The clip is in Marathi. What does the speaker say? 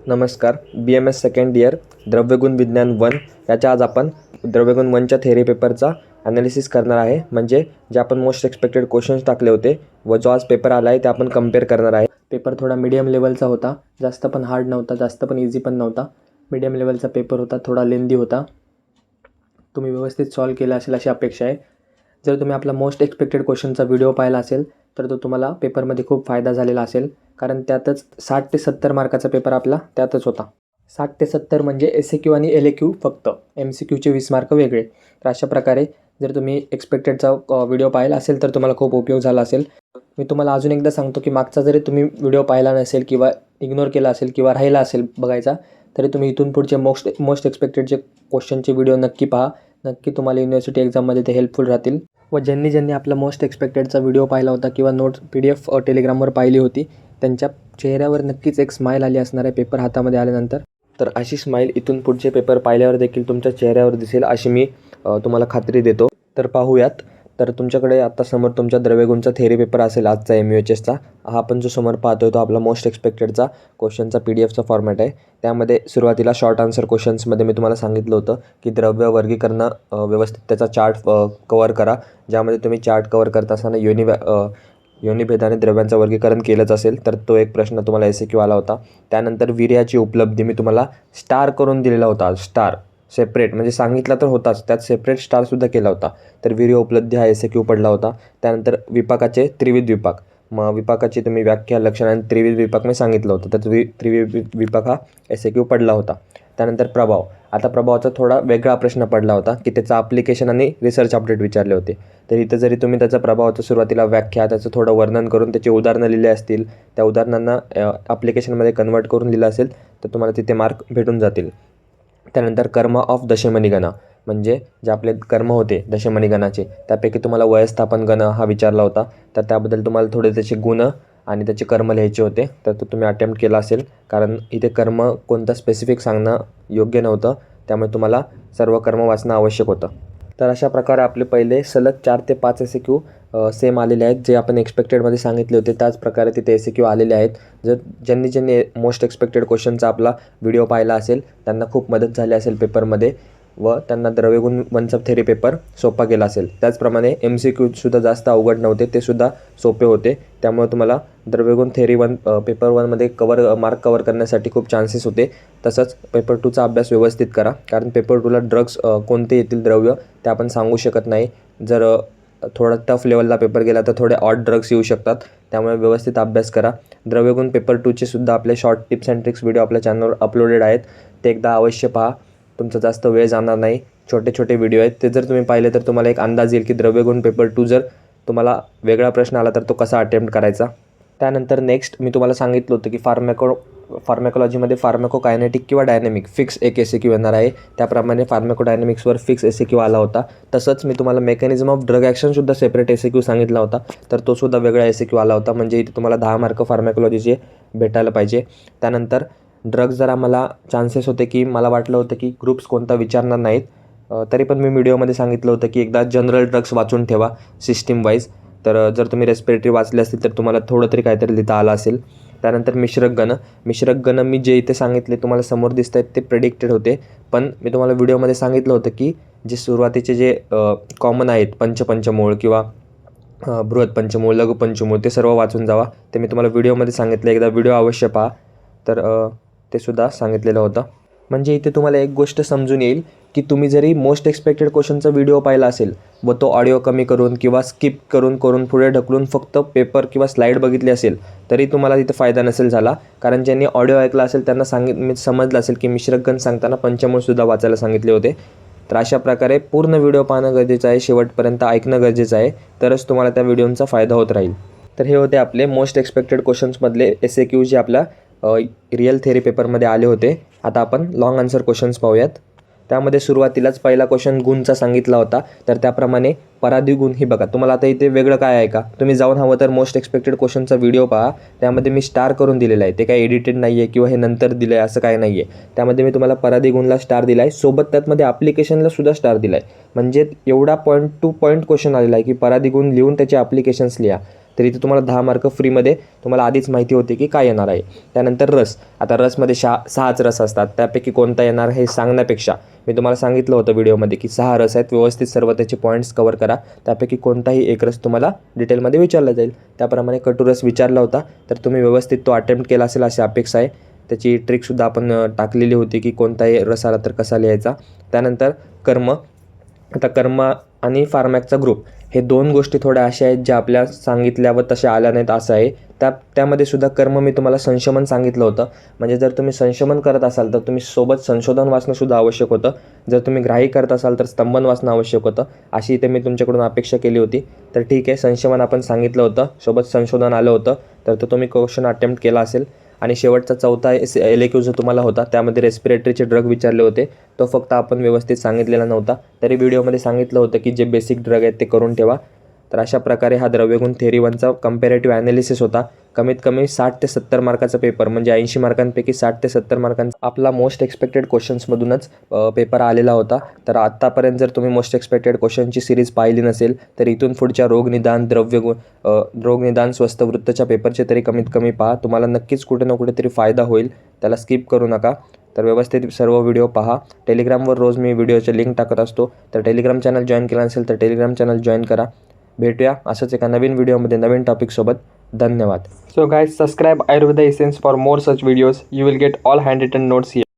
नमस्कार. BMS सेकंड इयर द्रव्यगुण विज्ञान 1 याच्या आज आपण द्रव्यगुण 1च्या थेअरी पेपरचा ॲनालिसिस करणार आहे. म्हणजे जे आपण मोस्ट एक्सपेक्टेड क्वेश्चन्स टाकले होते व जो आज पेपर आला आहे ते आपण कम्पेअर करणार आहे. पेपर थोडा मीडियम लेवलचा होता, जास्त पण हार्ड नव्हता, जास्त पण इझी पण नव्हता. मीडियम लेवलचा पेपर होता, थोडा लेंदी होता. तुम्ही व्यवस्थित सॉल्व केला असेल अशी अपेक्षा आहे. जर तुम्ही आपला मोस्ट एक्सपेक्टेड क्वेश्चनचा व्हिडिओ पाहिला असेल तर तो तुम्हाला पेपरमध्ये खूप फायदा झालेला असेल, कारण त्यातच 60 ते 70 मार्काचा पेपर आपला त्यातच होता. 60 ते 70 म्हणजे SAQ आणि LAQ फक्त, MCQचे 20 मार्क वेगळे. तर अशा प्रकारे जर तुम्ही एक्सपेक्टेडचा व्हिडिओ पाहिला असेल तर तुम्हाला खूप उपयोग झाला असेल. मी तुम्हाला अजून एकदा सांगतो की मागचा जरी तुम्ही व्हिडिओ पाहिला नसेल किंवा इग्नोर केला असेल किंवा राहिला असेल बघायचा, तरी तुम्ही इथून पुढचे मोस्ट एक्सपेक्टेडचे क्वेश्चनचे व्हिडिओ नक्की पहा. नक्की तुम्हाला युनिव्हर्सिटी एक्झाममध्ये ते हेल्पफुल राहतील. व ज्यांनी आपला मोस्ट एक्सपेक्टेडचा व्हिडिओ पाहिला होता किंवा नोट्स PDF टेलिग्रामवर पाहिली होती, त्यांच्या चेहऱ्यावर नक्कीच एक स्माईल आली असणार आहे पेपर हातामध्ये आल्यानंतर. तर अशी स्माईल इथून पुढचे पेपर पाहिल्यावर देखील तुमच्या चेहऱ्यावर दिसेल अशी मी तुम्हाला खात्री देतो. तर पाहूयात. तर तुमच्याकडे आता समोर तुमच्या द्रव्यगुणचा थेअरी पेपर असेल आजचा MUHSचा. हा आपण जो समोर पाहतोय तो आपला मोस्ट एक्सपेक्टेडचा क्वेश्चनचा PDFचा फॉर्मॅट आहे. त्यामध्ये सुरुवातीला शॉर्ट आन्सर क्वेश्चन्समध्ये मी तुम्हाला सांगितलं होतं की द्रव्य वर्गीकरण व्यवस्थित त्याचा चार्ट कवर करा, ज्यामध्ये तुम्ही चार्ट कवर करत असताना योनिभेदाने द्रव्यांचं वर्गीकरण केलंच असेल तर तो एक प्रश्न तुम्हाला SAQ आला होता. त्यानंतर वीर्याची उपलब्धी मी तुम्हाला स्टार करून दिलेला होता. स्टार सेपरेट म्हणजे सांगितला तर होताच, त्यात सेपरेट स्टारसुद्धा केला होता. तर वीर्य उपलब्धी हा SAQ पडला होता. त्यानंतर विपाकाचे त्रिविध विपाक, मग विपाकाची तुम्ही व्याख्या, लक्षण आणि त्रिविध विपाक मी सांगितलं होतं. तर त्रिविध विपाक हा SAQ पडला होता. त्यानंतर प्रभाव. आता प्रभावाचा थोडा वेगळा प्रश्न पडला होता की त्याचं ॲप्लिकेशन आणि रिसर्च अपडेट विचारले होते. तर इथं जरी तुम्ही त्याचा प्रभावाचं सुरुवातीला व्याख्या, त्याचं थोडं वर्णन करून त्याचे उदाहरणं लिहिले असतील, त्या उदाहरणांना ॲप्लिकेशनमध्ये कन्वर्ट करून लिहिलं असेल तर तुम्हाला तिथे मार्क भेटून जातील. त्यानंतर कर्म ऑफ दशमनी गणा, म्हणजे जे आपले कर्म होते दशमनी गणाचे त्यापैकी तुम्हाला व्यवस्थापन गण हा विचारला होता. तर त्याबद्दल तुम्हाला थोडे त्याचे गुण आणि त्याचे कर्म लिहायचे होते. तर तो तुम्ही अटेम्प्ट केला असेल, कारण इथे कर्म कोणतं स्पेसिफिक सांगणं योग्य नव्हतं, त्यामुळे तुम्हाला सर्व कर्म वाचणं आवश्यक होतं. तर अशा प्रकारे आपले पहिले सलग 4 ते 5 SAQ सेम आलेले आहेत. जे आपण एक्सपेक्टेडमध्ये सांगितले होते त्याच प्रकारे तिथे SAQ आलेले आहेत. ज्यांनी मोस्ट एक्सपेक्टेड क्वेश्चनचा आपला व्हिडिओ पाहिला असेल त्यांना खूप मदत झाली असेल पेपरमध्ये व त्यांना द्रव्यगुण 1चा थेअरी पेपर सोपा गेला असेल. त्याचप्रमाणे MCQसुद्धा जास्त अवघड नव्हते, ते सुद्धा सोपे होते. त्यामुळे तुम्हाला द्रव्यगुण थेअरी पेपर 1मध्ये मार्क कवर करण्यासाठी खूप चान्सेस होते. तसंच पेपर 2चा अभ्यास व्यवस्थित करा, कारण पेपर 2ला ड्रग्स कोणते येतील द्रव्य ते आपण सांगू शकत नाही. जर थोडा टफ लेवलला पेपर गेला तर थोडे ऑड ड्रग्स येऊ शकतात, त्यामुळे व्यवस्थित अभ्यास करा. द्रव्यगुण पेपर 2चे सुद्धा आपले short tips and tricks video आपल्या चॅनलवर अपलोडेड आहेत. ते एकदा अवश्य पहा, तुमचा जास्त वेळ जाणार नाही. छोटे व्हिडिओ आहेत, ते जर तुम्ही पाहिले तर तुम्हाला एक अंदाज येईल की द्रव्यगुण पेपर 2 जर तुम्हाला वेगळा प्रश्न आला तर तो कसा अटेम्प्ट करायचा. त्यानंतर नेक्स्ट मी तुम्हाला सांगितलं होतं की फार्मॅकोलॉजीमध्ये फार्मॅकोकायनेटिक किंवा डायनॅमिक फिक्स एक SAQ येणार आहे. त्याप्रमाणे फार्मॅकोडायनॅमिक्सवर फिक्स SAQ आला होता. तसंच मी तुम्हाला मेकॅनिझम ऑफ ड्रग ॲक्शनसुद्धा सेपरेट SAQ सांगितला होता, तर तो सुद्धा वेगळा SAQ आला होता. म्हणजे इथे तुम्हाला 10 मार्क फार्मॅकोलॉजीचे भेटायला पाहिजे. त्यानंतर ड्रग्स जर आम्हाला चान्सेस होते की मला वाटलं होतं की ग्रुप्स कोणता विचारणार नाहीत, तरी पण मी व्हिडिओमध्ये सांगितलं होतं की एकदा जनरल ड्रग्स वाचून ठेवा सिस्टीम वाईज. तर जर तुम्ही रेस्पिरेटरी वाचले असतील तर तुम्हाला थोडं तरी काहीतरी लिहिता आलं असेल. त्यानंतर मिश्रक गण मी जे इथे सांगितले तुम्हाला समोर दिसत आहेत ते प्रेडिक्टेड होते, पण मी तुम्हाला व्हिडिओमध्ये सांगितलं होतं की जे सुरुवातीचे जे कॉमन आहेत पंचमूळ किंवा बृहत पंचमूळ, लघु पंचमूळ, ते सर्व वाचून जावा. ते मी तुम्हाला व्हिडिओमध्ये सांगितलं, एकदा व्हिडिओ अवश्य पहा. तर ते सुद्धा सांगितलेलं होतं. म्हणजे इथे तुम्हाला एक गोष्ट समजून येईल की तुम्ही जरी मोस्ट एक्सपेक्टेड क्वेश्चनचा व्हिडिओ पाहिला असेल व तो ऑडिओ कमी करून किंवा स्किप करून पुढे ढकलून फक्त पेपर किंवा स्लाईड बघितली असेल तरी तुम्हाला तिथे फायदा नसेल झाला, कारण ज्यांनी ऑडिओ ऐकला असेल त्यांना समजलं असेल की मिश्रकगण सांगताना पंचमूळसुद्धा वाचायला सांगितले होते. तर अशा प्रकारे पूर्ण व्हिडिओ पाहणं गरजेचं आहे, शेवटपर्यंत ऐकणं गरजेचं आहे, तरच तुम्हाला त्या व्हिडिओचा फायदा होत राहील. तर हे होते आपले मोस्ट एक्सपेक्टेड क्वेश्चन्समधले SAQ जे आपल्या रिअल थेअरी पेपरमध्ये आले होते. आता आपण लॉंग आन्सर क्वेश्चन्स पाहूयात. त्यामध्ये सुरुवातीलाच पहिला क्वेश्चन गुणचा सांगितला होता. तर त्याप्रमाणे पराधिगुण ही बघा, तुम्हाला आता इथे वेगळं काय आहे का, तुम्ही जाऊन हवं तर मोस्ट एक्सपेक्टेड क्वेश्चनचा व्हिडिओ पहा. त्यामध्ये मी स्टार करून दिलेला आहे, ते काय एडिटेड नाही आहे किंवा हे नंतर दिलं आहे असं काय नाही आहे. त्यामध्ये मी तुम्हाला पराधिगुणला स्टार दिला आहे, सोबत त्यामध्ये ॲप्लिकेशनला सुद्धा स्टार दिला आहे. म्हणजे एवढा पॉईंट टू पॉईंट क्वेश्चन आलेला आहे की पराधिगुण लिहून त्याचे ॲप्लिकेशन्स लिहा. तर इथे तुम्हाला 10 मार्क फ्रीमध्ये तुम्हाला आधीच माहिती होती की काय येणार आहे. त्यानंतर रस. आता रसमध्ये 6च रस असतात. त्यापैकी कोणता येणार हे सांगण्यापेक्षा मी तुम्हाला सांगितलं होतं व्हिडिओमध्ये की 6 रस आहेत, व्यवस्थित सर्व त्याचे पॉईंट्स कव्हर करा. त्यापैकी कोणताही एक रस तुम्हाला डिटेलमध्ये विचारला जाईल. त्याप्रमाणे कटुरस विचारला होता, तर तुम्ही व्यवस्थित तो अटेम्प्ट केला असेल अशी अपेक्षा आहे. त्याची ट्रिकसुद्धा आपण टाकलेली होती की कोणताही रस आला तर कसा लिहायचा. त्यानंतर कर्म. आता कर्म आणि फार्मॅकचा ग्रुप हे 2 गोष्टी थोड्या अशा आहेत ज्या आपल्या सांगितल्या व तशा आल्या नाहीत असं आहे. त्यामध्ये सुद्धा कर्म मी तुम्हाला संशमन सांगितलं होतं. म्हणजे जर तुम्ही संशमन करत असाल तर तुम्ही सोबत संशोधन वाचणंसुद्धा आवश्यक होतं. जर तुम्ही ग्राही करत असाल तर स्तंभन वाचणं आवश्यक होतं. अशी इथे मी तुमच्याकडून अपेक्षा केली होती. तर ठीक आहे, संशमन आपण सांगितलं होतं, सोबत संशोधन आलं होतं, तर तो तुम्ही क्वेश्चन अटेम्प्ट केला असेल. आणि शेवटचा चौथा LAQ जो तुम्हाला होता त्यामध्ये रेस्पिरेटरीचे ड्रग विचारले होते, तो फक्त आपण व्यवस्थित सांगितलेला नव्हता. तरी व्हिडिओमध्ये सांगितलं होतं की जे बेसिक ड्रग आहेत ते करून ठेवा. तर अशा प्रकारे हा द्रव्यगुण थेरी 1चा कंपॅरेटिव्ह ॲनालिसिस होता. कमीत कमी 60 ते 70 मार्काचा पेपर, म्हणजे 80 मार्कांपैकी 60 ते 70 मार्कांचा आपला मोस्ट एक्सपेक्टेड क्वेश्चन्समधूनच पेपर आलेला होता. तर आत्तापर्यंत जर तुम्ही मोस्ट एक्सपेक्टेड क्वेश्चनची सिरीज पाहिली नसेल तर इथून पुढच्या रोगनिदान, रोगनिदान, स्वस्त वृत्तच्या पेपरचे तरी कमीत कमी पहा. तुम्हाला नक्कीच कुठे ना कुठेतरी फायदा होईल, त्याला स्किप करू नका. तर व्यवस्थित सर्व व्हिडिओ पहा. टेलिग्रामवर रोज मी व्हिडिओचे लिंक टाकत असतो, तर टेलिग्राम चॅनल जॉईन केलं नसेल तर टेलिग्राम चॅनल जॉईन करा. भेटूया असंच एका नवीन व्हिडिओमध्ये नवीन टॉपिकसोबत. धन्यवाद. So guys, subscribe Ayurveda Essence for more such videos. You will get all handwritten notes here.